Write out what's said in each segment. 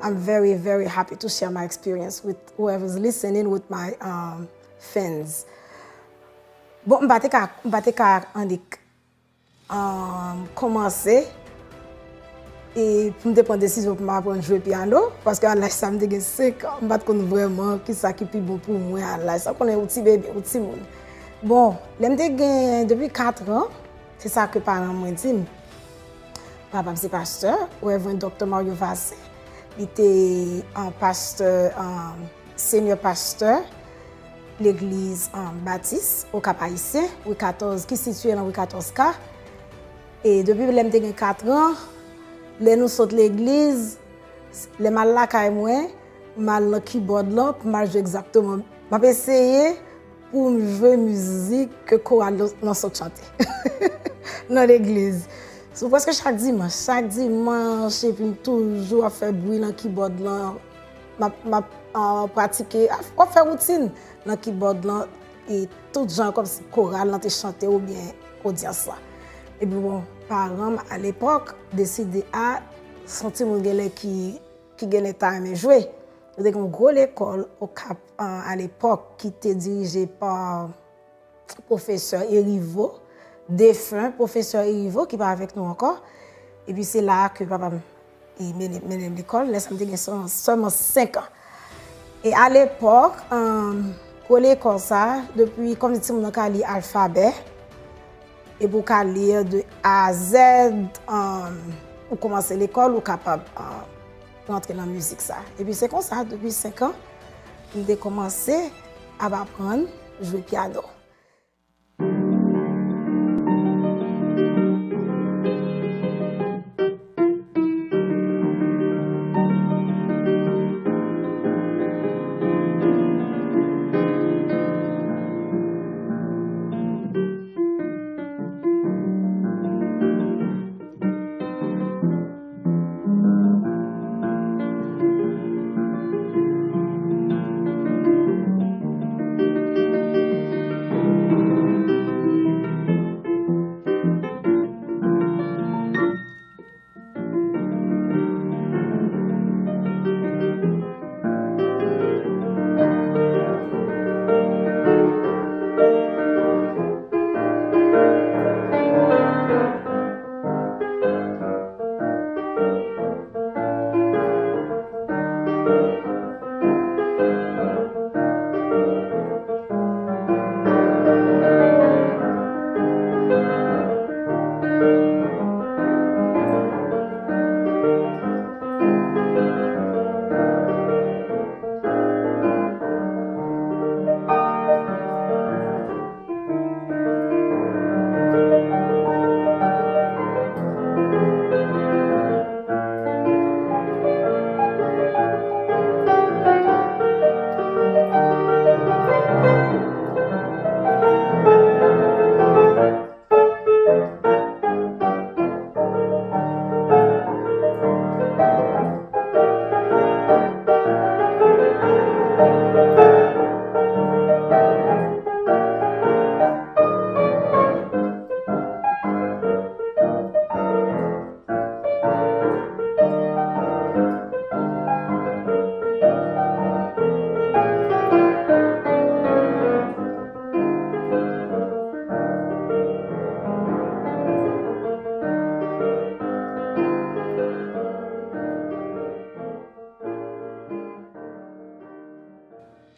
I'm very, very happy to share my experience with whoever's listening, with my fans. Bon, je vais commencer et pour me prendre décision pour m'apprendre à jouer piano parce que à l'âge ça me dit 5 ans, je ne sais pas vraiment qui ça qui est plus bon pour moi à l'âge ça qu'on est petit bébé, petit monde. Bon, depuis 4 ans, c'est ça que parents m'ont dit. Papa c'est pasteur, Reverend Dr. Mario Valcin. Il était un pasteur, senior pasteur l'église baptiste au Cap Haïtien, Rue 14, qui est située dans Rue 14K. Et depuis que j'ai 4 ans, nous sortons l'église, les mal là quand moi, mal le keyboard là, pour jouer exactement. J'ai essayé pour jouer musique que chorale dans sorte chanter dans l'église. C'est parce que chaque dimanche, et puis toujours à faire bruit dans le keyboard là, m'a pratiquer, à faire routine dans le keyboard là, et tout gens comme si chorale là te chanter ou bien audience là. Et puis bon, parents à l'époque décidé à sentir mon gars qui gagnait time jouer. C'était une grosse école au Cap à l'époque qui était dirigée par professeur Erivo, défunt professeur Erivo qui est avec nous encore. Et puis c'est là que papa mène l'école, là ça me dit seulement 5 ans. Et à l'époque, pour l'école ça, depuis comme si on a lire alphabet et pour lire de A à Z, pour commencer l'école, ou capable d'entrer dans la musique ça. Et puis c'est comme ça, depuis 5 ans, j'ai commencé à apprendre à jouer piano.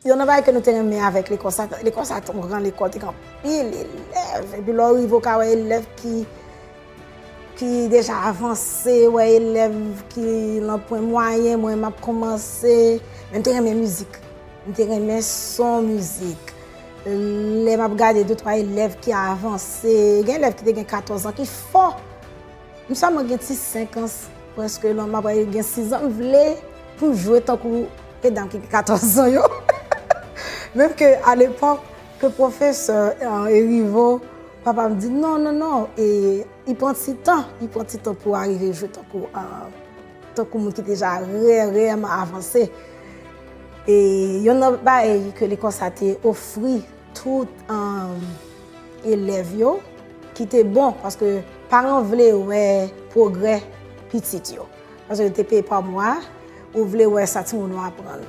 Il y a un que nous tenons avec l'école, l'école ça tombe grand l'école, t'es quand pile élèves, et puis là il faut élèves qui déjà avancé, ouais élèves qui l'ont point moyen, moi m'a commencé, même t'es mes musique, t'es mes son musique. Les m'a regardé 2-3 élèves qui a avancé, il y a un élève qui a 14 ans qui fort. Nous sommes à 5 ans presque là m'a 6 ans, voulait pour jouer tant que dans 14 ans yo. Même qu'à l'époque, que le professeur Erivo, papa me dit non, et il prend si temps pour arriver à jouer tant que monde qui déjà réellement avancé. Et il y en a que l'école ça t'a offert tout élève qui était bon parce que parents voulaient ouais progrès petit yo. Parce que était payé par moi. ou voulez ouais ça tout monde apprendre.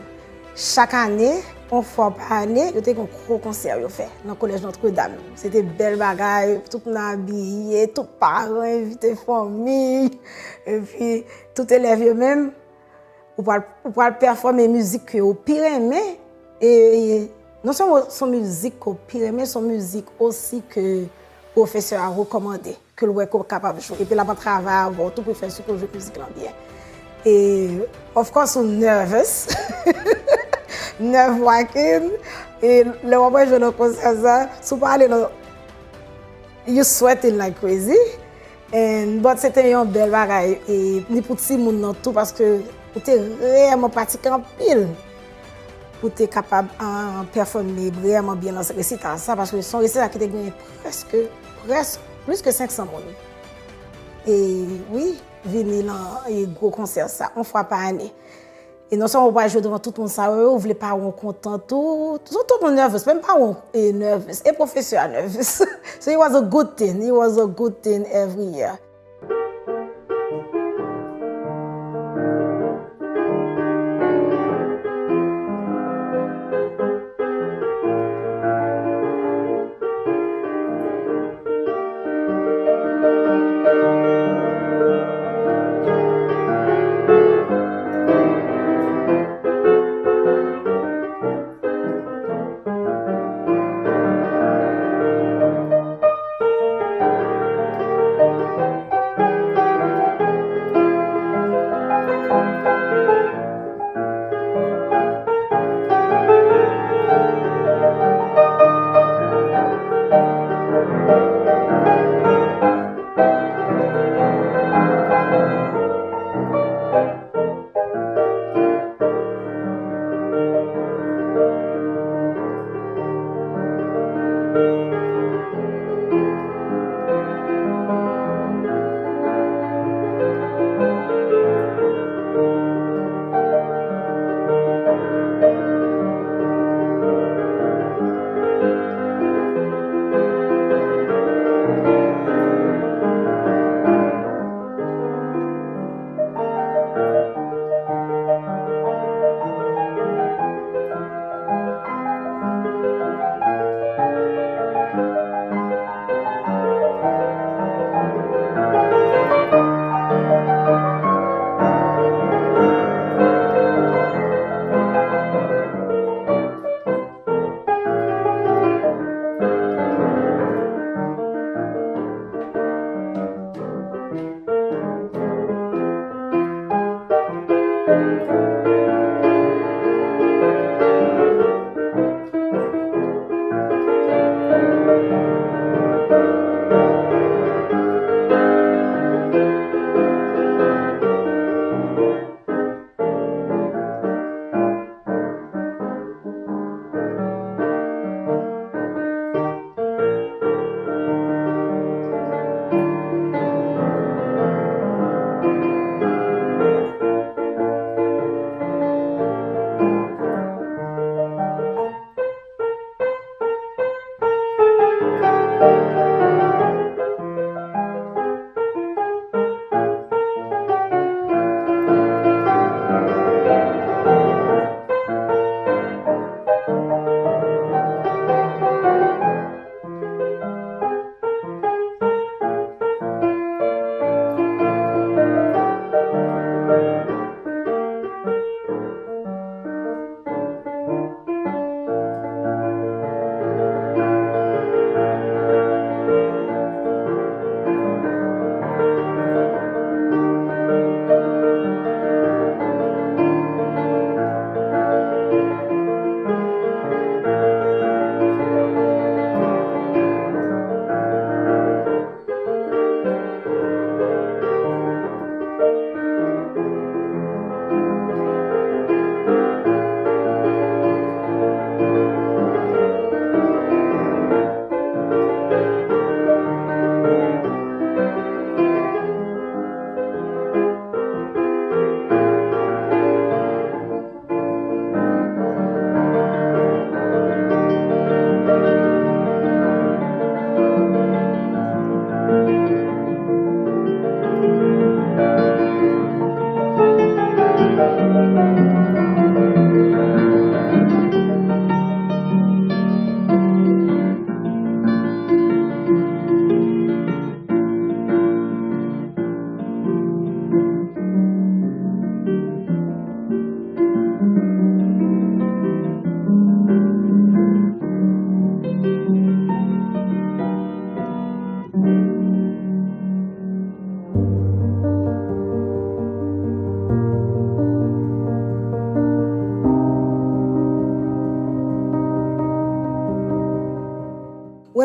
Chaque année, une fois par année, il y a un gros concert fait dans le collège Notre-Dame. C'était belle bagaille, tout le monde habillé, tous les parents invités, famille, et puis tout élève même pour performer musique au pyrémée et non seulement son musique au pyrémée, son musique aussi que le professeur a recommandé que le est capable de jouer. Et puis là, on travaille, tout pour faire ce que je musique là bien. Et of course, on nervous. Nerve wracking. Et le moment où je le concert ça, si vous parlez, you sweating like crazy. But c'était une belle bagaille. Et ni pour tout le monde tout parce que vous êtes vraiment pratiqué en pile. Pour être capable de performer vraiment bien dans ce récital. Ça parce que son récital qui était gagné presque plus que 500 personnes. Et oui, venir dans un gros concert, ça, une fois par année. Et non seulement on va jouer devant tout le monde, ça, on voulait pas être content, tout le monde nerveux, même pas nerveux, et professeur nerveux. So it was a good thing, every year.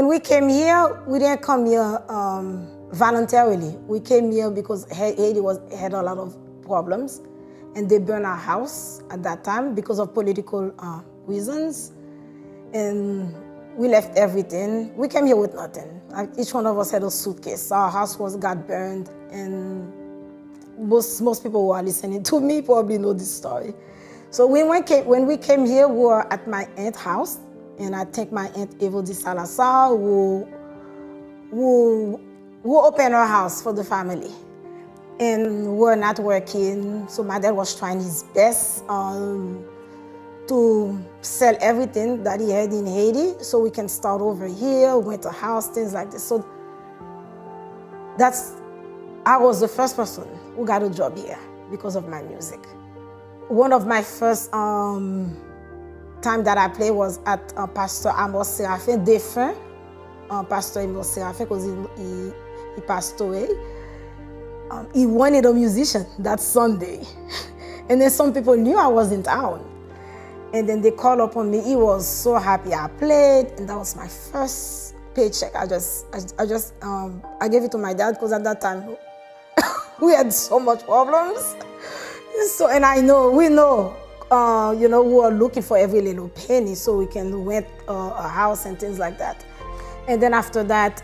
when we came here, we didn't come here voluntarily. We came here because Haiti had a lot of problems, and they burned our house at that time because of political reasons. And we left everything. We came here with nothing. Like each one of us had a suitcase. Our house got burned, and most people who are listening to me probably know this story. So when we came here, we were at my aunt's house, and I think my aunt Evo Di Salazar who opened her house for the family. And we were not working, so my dad was trying his best to sell everything that he had in Haiti so we can start over here, rent a house, things like this. So I was the first person who got a job here because of my music. One of my first time that I played was at Pastor Amos Serafin, défunt Pastor Amos Serafin, because he passed away. He wanted a musician that Sunday. And then some people knew I was in town. And then they called upon me. He was so happy I played, and that was my first paycheck. I gave it to my dad because at that time we had so much problems. So, and we know, we are looking for every little penny so we can rent a house and things like that. And then after that,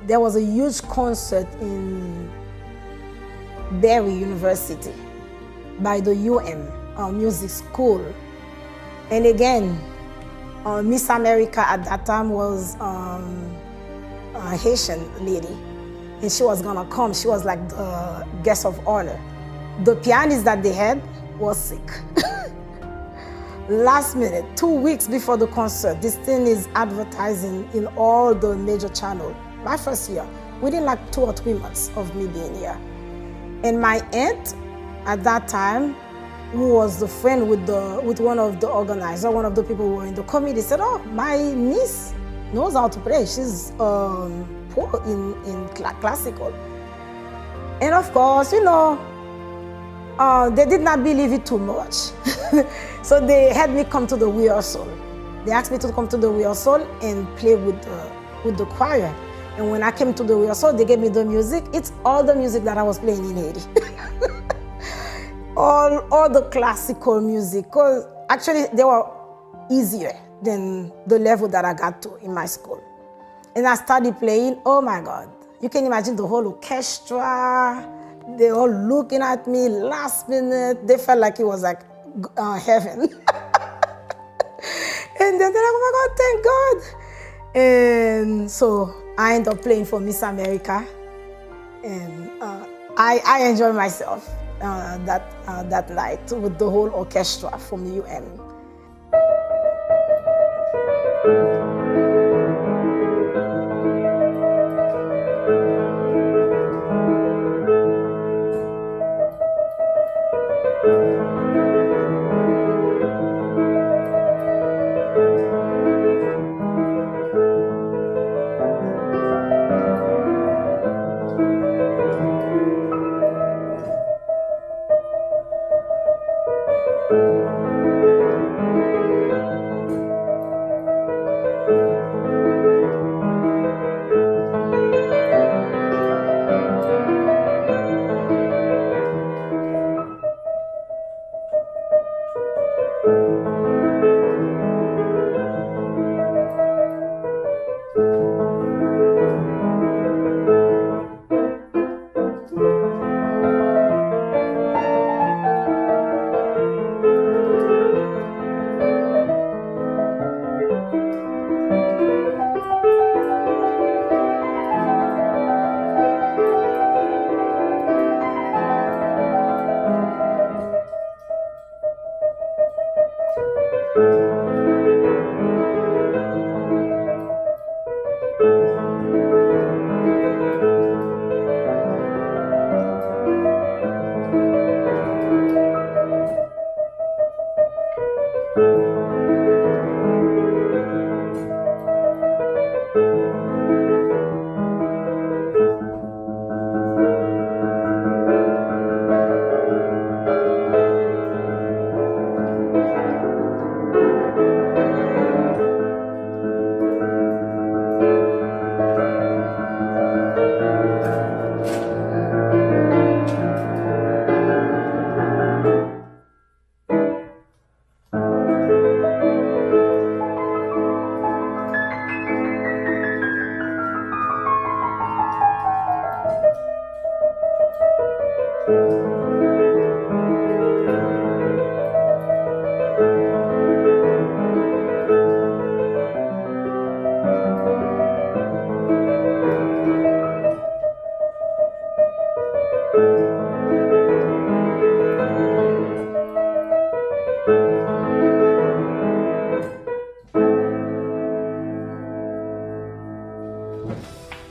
there was a huge concert in Berry University by the music school. And again, Miss America at that time was a Haitian lady, and she was gonna come. She was like the guest of honor. The pianist that they had was sick. Last minute, 2 weeks before the concert, this thing is advertising in all the major channels. My first year, within like 2 or 3 months of me being here. And my aunt at that time, who was the friend with one of the organizers, one of the people who were in the committee, said, "Oh, my niece knows how to play. She's poor in classical." And of course, they did not believe it too much. So they had me come to the rehearsal. They asked me to come to the rehearsal and play with the choir. And when I came to the rehearsal, they gave me the music. It's all the music that I was playing in Haiti. all the classical music, because actually they were easier than the level that I got to in my school. And I started playing, oh my God. You can imagine the whole orchestra, they all looking at me last minute. They felt like it was like heaven. And then they're like, oh my God, thank God. And so I ended up playing for Miss America. And I enjoyed myself that night with the whole orchestra from UM.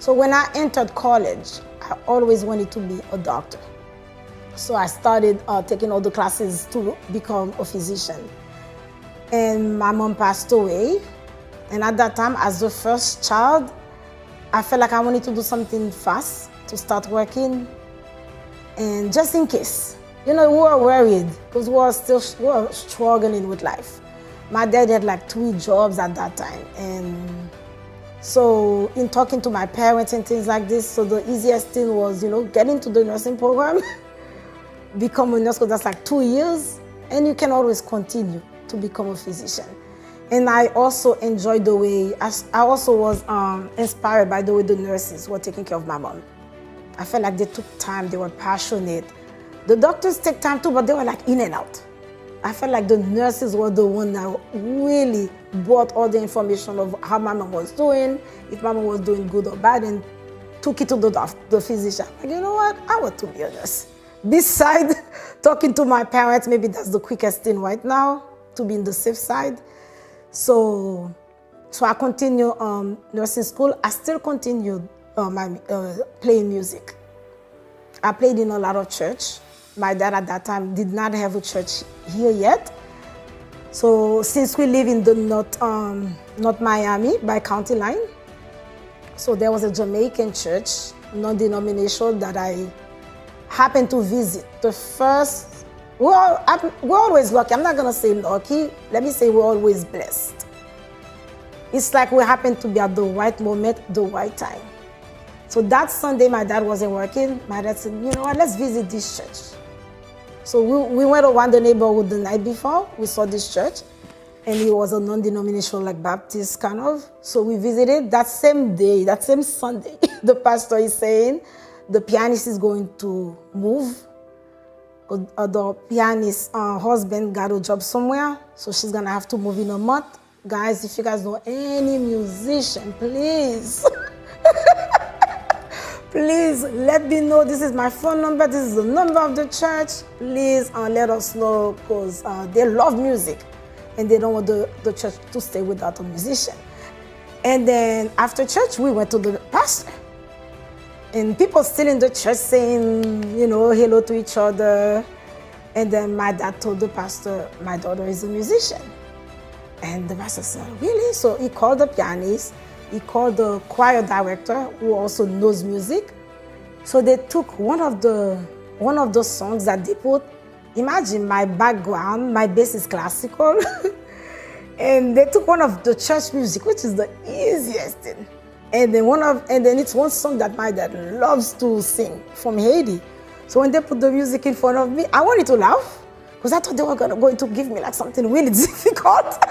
So when I entered college, I always wanted to be a doctor. So I started taking all the classes to become a physician. And my mom passed away. And at that time, as the first child, I felt like I wanted to do something fast to start working. And just in case, we were worried because we were struggling with life. My dad had like 3 jobs at that time. And so in talking to my parents and things like this, so the easiest thing was, get into the nursing program, become a nurse, because that's like 2 years, and you can always continue to become a physician. And I also enjoyed the way, I also was inspired by the way the nurses were taking care of my mom. I felt like they took time, they were passionate. The doctors take time too, but they were like in and out. I felt like the nurses were the ones that really brought all the information of how my mom was doing, if my mom was doing good or bad, and took it to the physician. Like, you know what? I want to be a nurse. Besides talking to my parents, maybe that's the quickest thing right now, to be in the safe side. So I continue nursing school. I still continued playing music. I played in a lot of church. My dad at that time did not have a church here yet. So since we live in the North Miami by county line, so there was a Jamaican church, non-denominational, that I happened to visit. The first, we're always lucky. I'm not gonna say lucky. Let me say we're always blessed. It's like we happened to be at the right moment, the right time. So that Sunday, my dad wasn't working. My dad said, you know what, let's visit this church. So we went around the neighborhood the night before. We saw this church, and it was a non-denominational, like Baptist kind of. So we visited that same day, that same Sunday. The pastor is saying the pianist is going to move. The pianist's husband got a job somewhere, so she's gonna have to move in a month. Guys, if you guys know any musician, please. Please let me know. This is my phone number. This is the number of the church. Please let us know, because they love music and they don't want the church to stay without a musician. And then after church, we went to the pastor. And people still in the church saying, hello to each other. And then my dad told the pastor, my daughter is a musician. And the pastor said, really? So he called the pianist. He called the choir director, who also knows music. So they took one of those songs that they put. Imagine my background, my bass is classical. And they took one of the church music, which is the easiest thing. And then it's one song that my dad loves to sing, from Haiti. So when they put the music in front of me, I wanted to laugh, because I thought they were going to give me like something really difficult.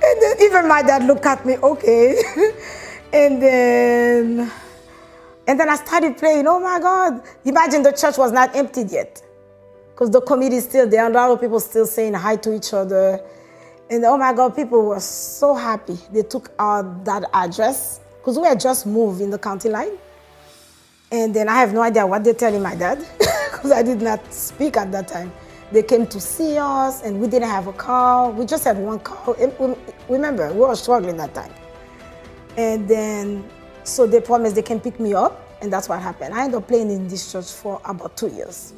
And then even my dad looked at me, okay. And then I started playing. Oh my God. Imagine the church was not emptied yet, because the committee is still there, and a lot of people still saying hi to each other. And oh my God, people were so happy. They took out that address, because we had just moved in the county line. And then I have no idea what they're telling my dad, because I did not speak at that time. They came to see us, and we didn't have a car. We just had one car. Remember, we were struggling that time. And then, so they promised they can pick me up, and that's what happened. I ended up playing in this church for about 2 years.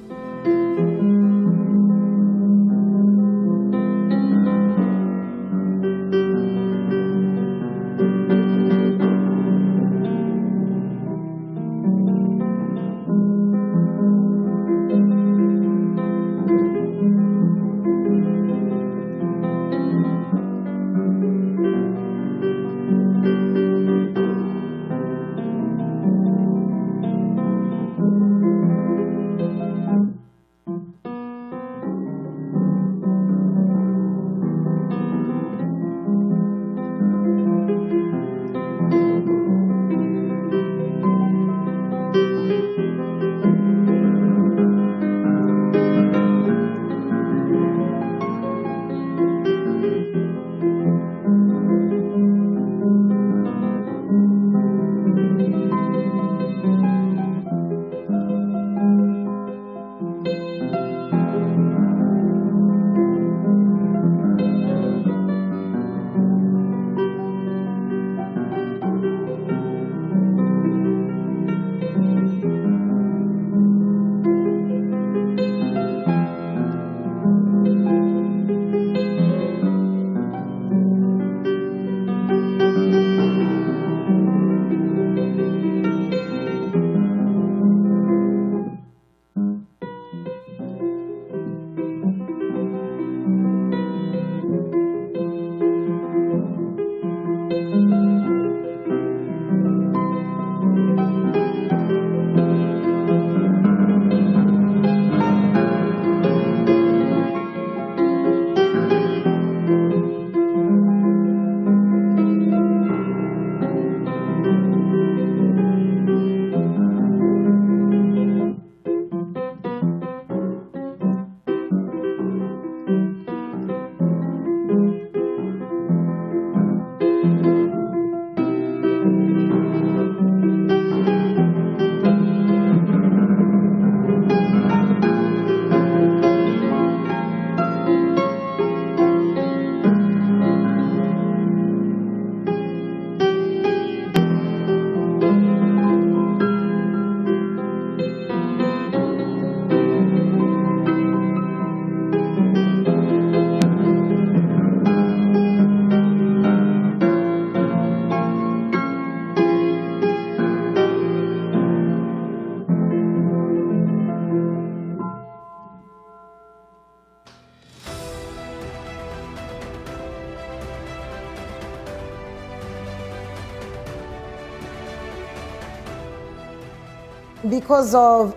because of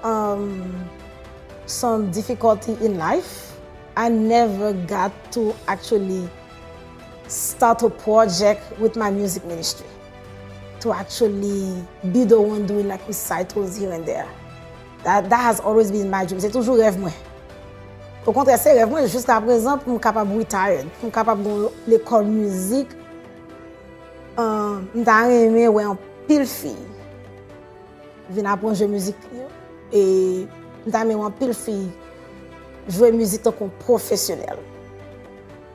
some difficulty in life, I never got to actually start a project with my music ministry, to actually be the one doing like recitals here and there. That has always been my dream. C'est toujours rêve moi. Au contraire, c'est rêve moi jusqu'à présent pour me capable de retire, pour me capable de l'école musique. M'ta aimé ouais en pile fille. Vinn apprendre jouer musique et m'ta aimé en pile fille jouer musique tant qu'on professionnel.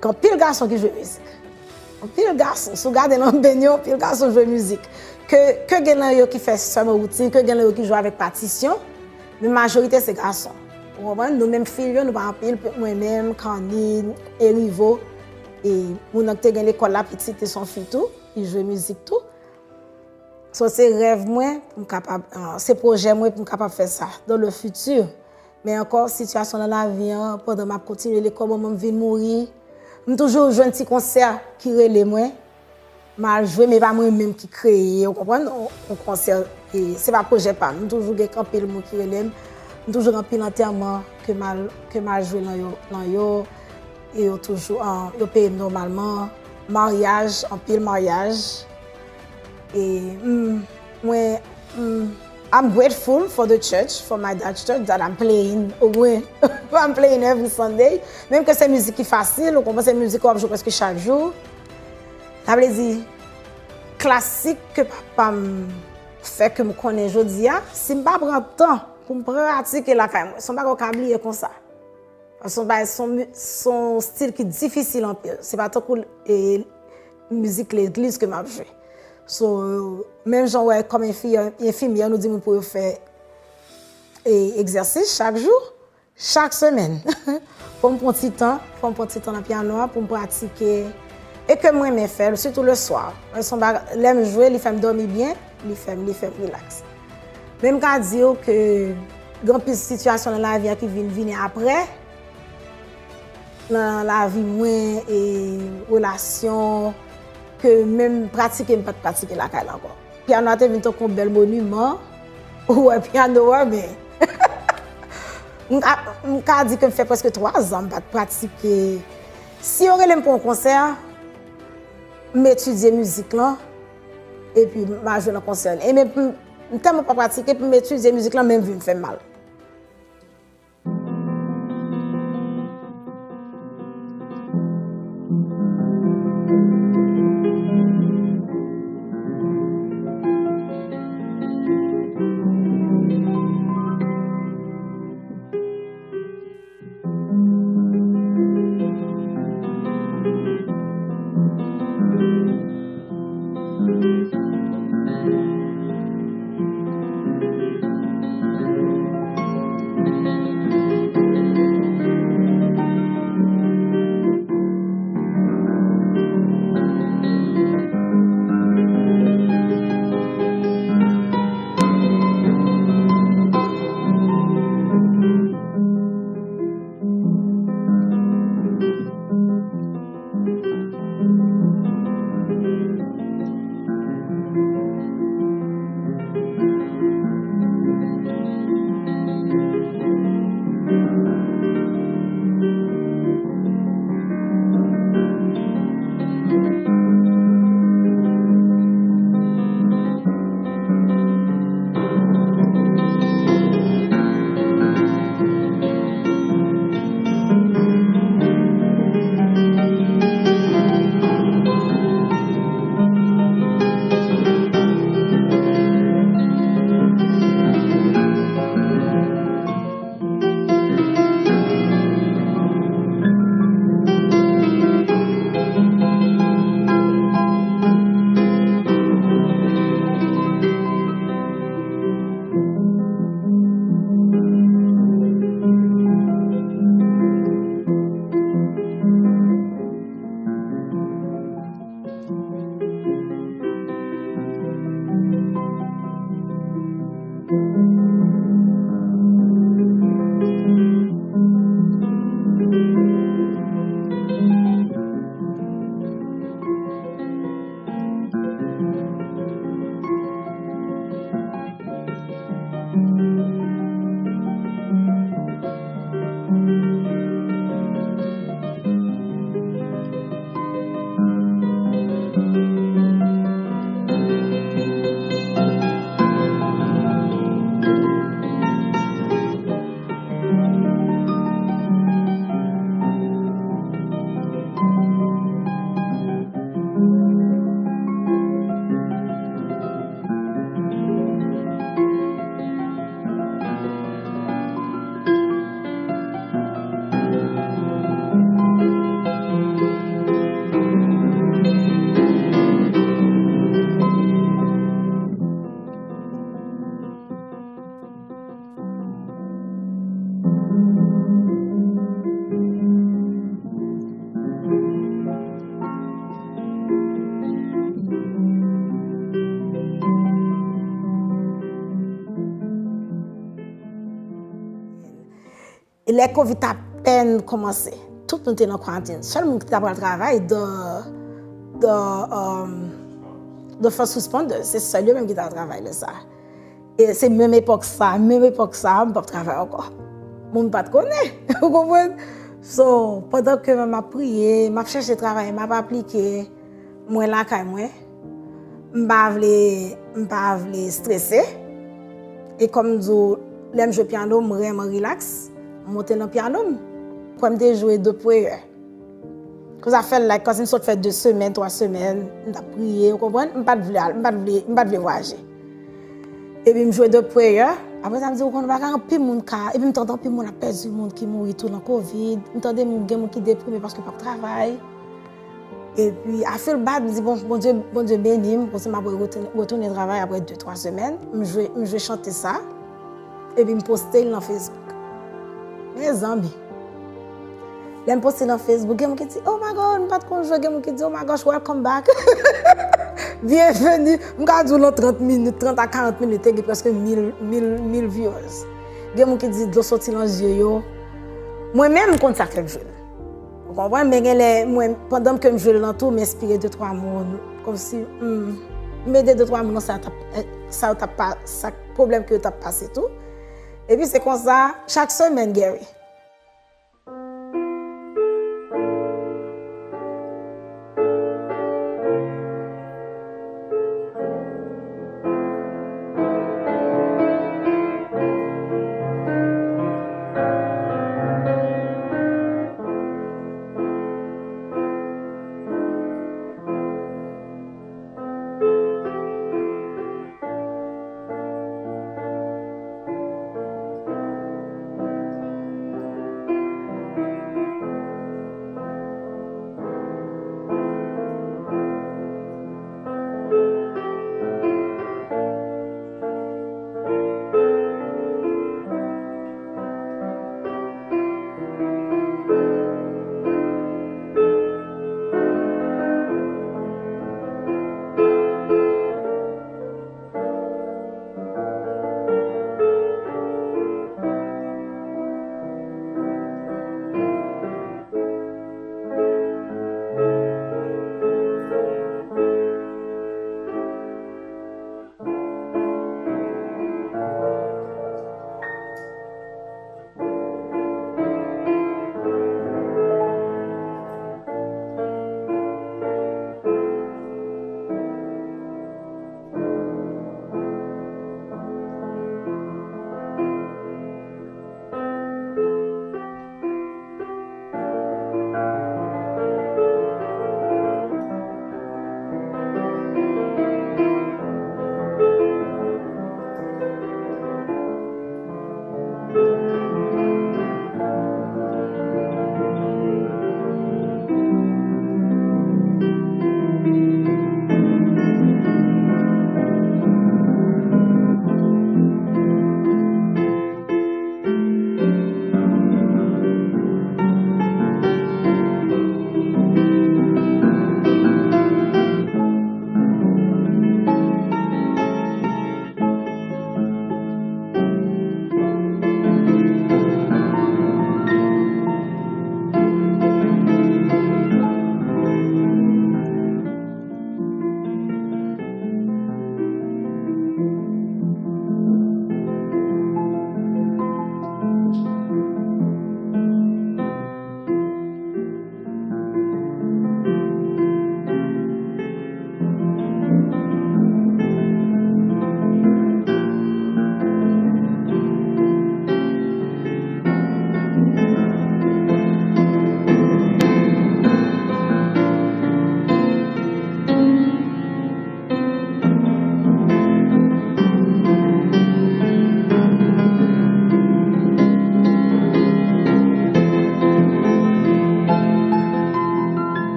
Quand pile garçon qui joue musique. Pile garçon, si vous regardez dans le baignon, pile garçon joue musique. Que gen yo qui fait seulement routine, que gen yo qui joue avec partition, mais la majorité c'est garçons. Nous même filles, nous pas en pile, moi-même, Canine, Erivo, et mon acte gen l'école là petite et son fille tout, ils jouent musique tout. So c'est rêve moi pour capable c'est projet moi pour capable faire ça dans le futur. Mais encore situation dans la vie pendant m'a continuer l'école moi vinn mourir. Je toujours joué un petit concert qui relève moi. Je joué mais pas moi même qui créé, vous comprenez un concert et c'est pas projet pas. Je toujours gagné camper le mot qui relève. Je toujours rempli l'enterrement que mal joué dans yo et toujours yo paye normalement mariage en pile mariage et moi I'm grateful for the church, for my Dutch church that I'm playing. I'm playing every Sunday. Même que c'est musique qui est facile, on commence cette musique qu'on joue presque chaque jour. Ça veut dire classique que papa fait que me connais aujourd'hui. Si je pas prendre temps pour me pratiquer la caille, son pas qu'on oublier comme ça. Son style qui est difficile en pile. C'est pas tant pour musique l'église que m'a joué. So, même genre ouais, comme infirmière nous dit pour faire exercice chaque jour, chaque semaine. Pour me prendre petit temps, dans le piano pour me pratiquer et que moi me faire surtout le soir. L'aime jouer, il fait me dormir bien, il fait relax. Même quand dire que grand plus situation dans la vie qui vient après dans la vie moins et relation que même pratiquer pas pratiquer la caille encore. Piano a devenu un bel monument ou un piano mais on dit que me fait presque 3 ans pas pratiquer. Si on relève pour un concert, m'étudier musique là et puis m'a jouer dans concert. Et même tellement pas pratiquer pour m'étudier musique là même vu me fait mal. les COVID a peine commencé. Tout le monde était en quarantaine. Seul monde qui était le travail de first responders. C'est seul même qui était au travail de ça. Et c'est même époque ça, je ne peux pas travailler encore. Je ne pas te connaître. Vous comprenez? So, pendant que je prié, je cherché travail, je pas appliqué, moi là quand moi, je pas stressé. Et comme je l'aime jouer piano, je vraiment relax, je monte dans le piano. Pour me jouer deux prières. Quand ça fait like quand ça fait 2 semaines, 3 semaines, je prié, vous comprenez? Je pas de voyager. Et puis, je jouais de prière. Après, ça me dit, on va faire un peu de monde. Et puis, je m'entends plus, on a perdu le monde qui mourit tout dans le Covid. Je m'entends des gens qui déprimés parce qu'ils n'ont pas de travail. Et puis, I feel bad. Je me dis, bon Dieu béni. Je vais retourner au travail après 2-3 semaines. Je vais chanter ça. Et puis, je poster dans Facebook. Mes amis. Je poster dans Facebook. Il y a qui dit, oh my God, je ne sais pas de quoi jouer. Il y a qui dit, oh my gosh, welcome back. Bienvenue. Je vais 30 minutes, 30 à 40 minutes, il y a presque 1000 viewers. Il y a des gens qui disent de sortir dans les yeux. Moi-même, je compte ça que je joue. Vous comprenez? Mais pendant que je joue dans tout, je m'inspire 2-3 mots. Comme si, m'aider 2-3 mots, ça problème que tu as passé tout. Et puis c'est comme ça, chaque semaine, Gary.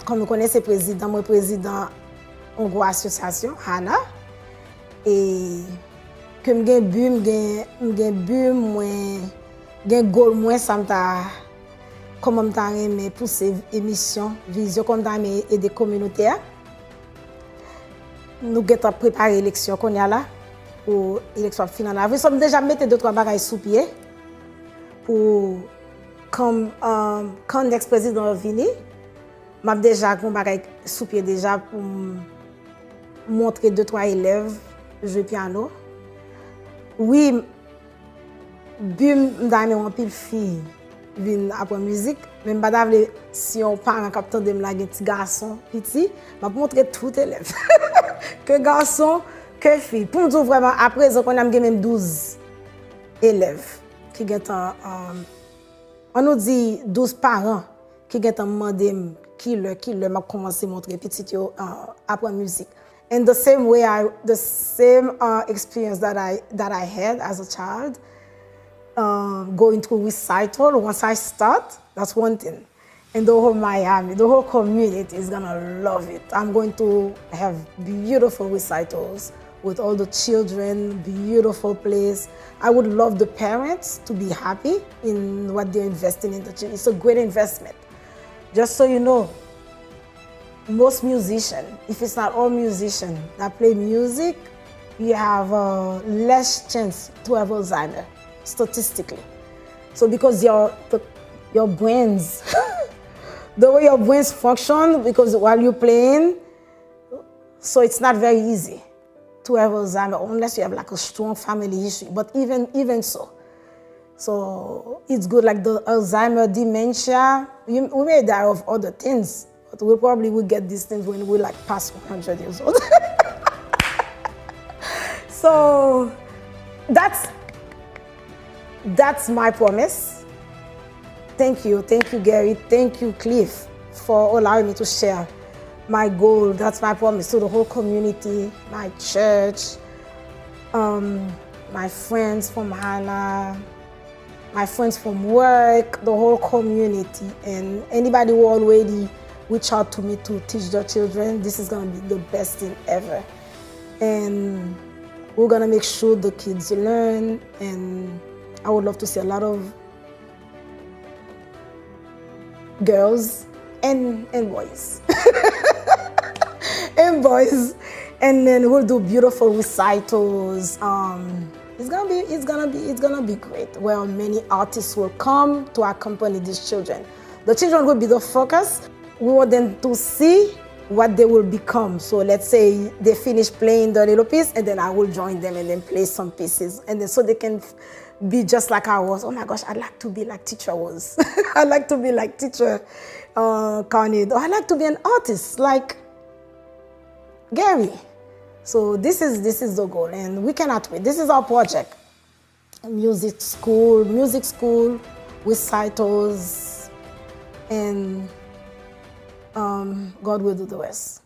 comme vous connaissez président, moi président en gros association HANA et que m'gen but moi gen goal moi ça m'ta comment m'ta aimer pour ces émissions vision comme ta aider communautaire nous avons préparé l'élection qu'on y a là pour l'élection finale. Nous sommes déjà mis 2-3 bagages sous pied pour quand l'ex-président venu, m'a déjà un bagage sous pied déjà pour montrer 2-3 élèves jouer piano. Oui, bim m'dame un pile fille vinn apprendre musique, même pas d'avle si on parent capteur de la petit garçon petit, m'a montrer tout élève. Que garçon, que fille. Pour nous vraiment à présent on a même 12 élèves qui ont on nous dit 12 parents qui ont demandé qui m'a commencé à montrer petit yo apprendre musique. And the same way experience that I had as a child, going through recital, once I start, that's one thing. And the whole Miami, the whole community is gonna love it. I'm going to have beautiful recitals with all the children, beautiful place. I would love the parents to be happy in what they're investing in the children. It's a great investment. Just so you know, most musicians, if it's not all musicians that play music, you have less chance to have Alzheimer, statistically. So because your brains, the way your brains function, because while you're playing, so it's not very easy to have Alzheimer unless you have like a strong family history. But even so it's good like the Alzheimer, dementia. We may die of other things, but we probably will get these things when we like past 100 years old. So that's my promise. Thank you, Gary. Thank you, Cliff, for allowing me to share my goal. That's my promise to the whole community, my church, my friends from HANA, my friends from work, the whole community, and anybody who already reach out to me to teach their children. This is gonna be the best thing ever. And we're gonna make sure the kids learn, and I would love to see a lot of girls and boys and then we'll do beautiful recitals. It's gonna be great, where many artists will come to accompany these children. The children will be the focus. We want them to see what they will become. So let's say they finish playing the little piece, and then I will join them and then play some pieces, and then so they can be just like I was. Oh my gosh, I'd like to be like teacher was. I'd like to be like teacher Carney. I'd like to be an artist like Gary. So this is the goal, and we cannot wait. This is our project. Music school, recitals, and God will do the rest.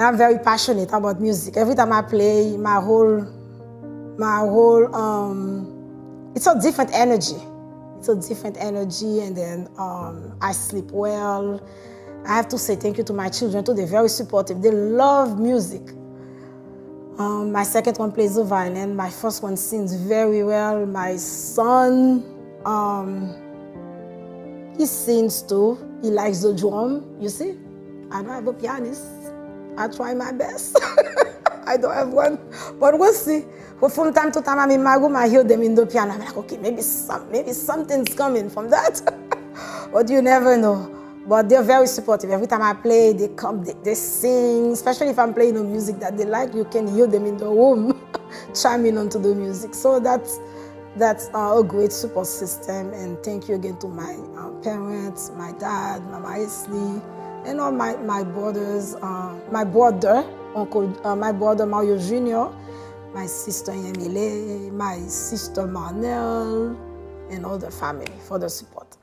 And I'm very passionate about music. Every time I play, it's a different energy. It's a different energy, and then I sleep well. I have to say thank you to my children too. They're very supportive. They love music. My second one plays the violin. My first one sings very well. My son, he sings too. He likes the drum, you see. I don't have a pianist. I try my best. I don't have one, but we'll see. But from time to time, I'm in my room, I hear them in the piano. I'm like, okay, maybe something's coming from that. But you never know. But they're very supportive. Every time I play, they come, they sing. Especially if I'm playing the music that they like, you can hear them in the room chiming onto the music. So that's a great support system. And thank you again to my parents, my dad, Mama Isley, and all my brothers, my brother Mario Jr., my sister Emile, my sister Marnell, and all the family for the support.